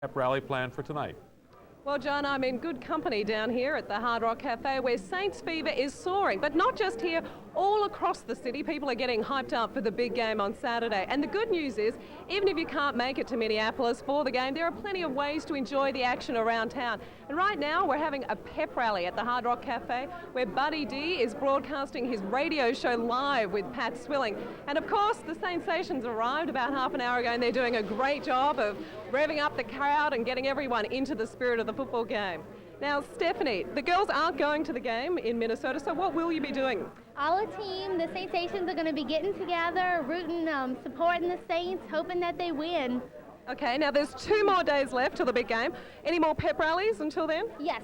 Pep rally plan for tonight. Well, John, I'm in good company down here at the Hard Rock Cafe where Saints fever is soaring, but not just here, all across the city. People are getting hyped up for the big game on Saturday. And the good news is, even if you can't make it to Minneapolis for the game, there are plenty of ways to enjoy the action around town. And right now, we're having a pep rally at the Hard Rock Cafe where Buddy D is broadcasting his radio show live with Pat Swilling. And of course, the Saintsations arrived about half an hour ago and they're doing a great job of revving up the crowd and getting everyone into the spirit of the football game. Now, Stephanie, the girls aren't going to the game in Minnesota, so what will you be doing? Our team, the Saintsations, are going to be getting together, rooting, supporting the Saints, hoping that they win. Okay, now there's 2 more days left till the big game. Any more pep rallies until then? Yes,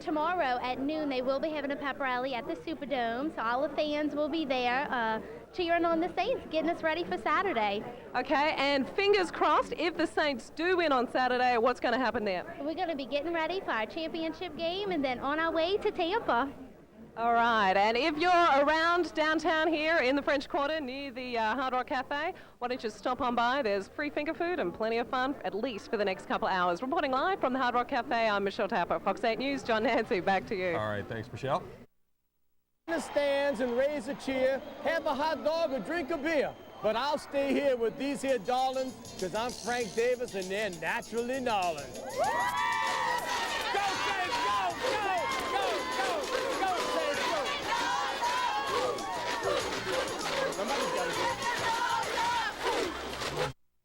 tomorrow at noon they will be having a pep rally at the Superdome, so all the fans will be there cheering on the Saints, getting us ready for Saturday. Okay, and fingers crossed, if the Saints do win on Saturday, what's going to happen there? We're going to be getting ready for our championship game and then on our way to Tampa. All right, and if you're around downtown here in the French Quarter near the Hard Rock Cafe, why don't you stop on by? There's free finger food and plenty of fun, at least for the next couple hours. Reporting live from the Hard Rock Cafe, I'm Michelle Tapper. Fox 8 News, John Nancy, back to you. All right, thanks, Michelle. In the stands and raise a cheer, have a hot dog or drink a beer. But I'll stay here with these here darlings, because I'm Frank Davis and they're naturally gnarling. Go, Saints, go, go, go, go, go, Saints, go. Somebody's got to go.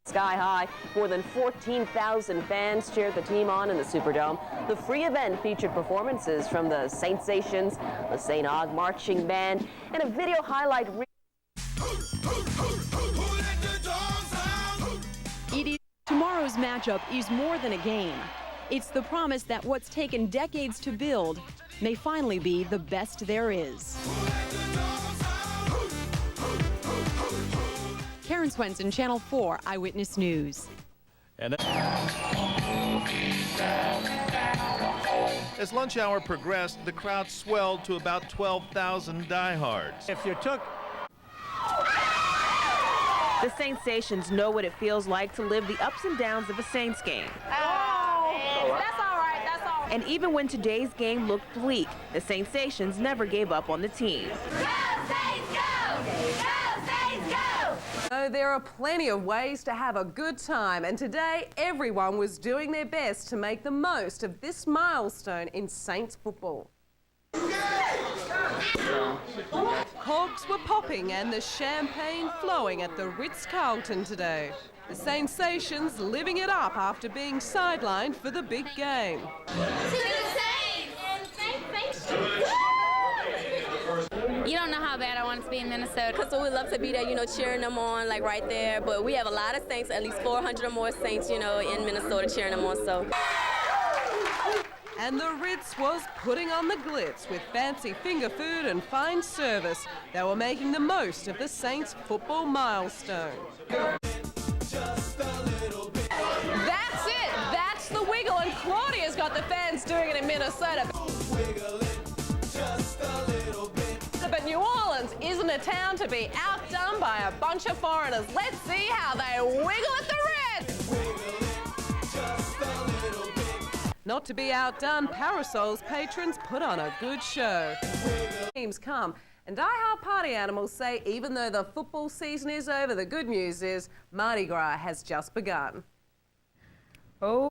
Sky high, more than 14,000 fans cheered the team on in the Superdome. The free event featured performances from the Saintsations, the St. Og Marching Band, and a video highlight. Tomorrow's matchup is more than a game. It's the promise that what's taken decades to build may finally be the best there is. Karen Swenson, Channel 4 Eyewitness News. And as lunch hour progressed, the crowd swelled to about 12,000 diehards. If you took The Saintsations know what it feels like to live the ups and downs of a Saints game. Oh, that's all right, that's all right. And even when today's game looked bleak, the Saintsations never gave up on the team. Go, Saints, go! Go, Saints, go! So there are plenty of ways to have a good time, and today everyone was doing their best to make the most of this milestone in Saints football. Corks were popping and the champagne flowing at the Ritz-Carlton today. The Saintsations living it up after being sidelined for the big game. You don't know how bad I want to be in Minnesota. Because we love to be there, cheering them on, like right there. But we have a lot of Saints, at least 400 or more Saints, in Minnesota cheering them on, so. And the Ritz was putting on the glitz with fancy finger food and fine service. They were making the most of the Saints football milestone. That's it! That's the wiggle, and Claudia's got the fans doing it in Minnesota. But New Orleans isn't a town to be outdone by a bunch of foreigners. Let's see how they wiggle at the Ritz! Not to be outdone, Parasol's patrons put on a good show. Teams come, and die-hard party animals say even though the football season is over, the good news is Mardi Gras has just begun. Oh.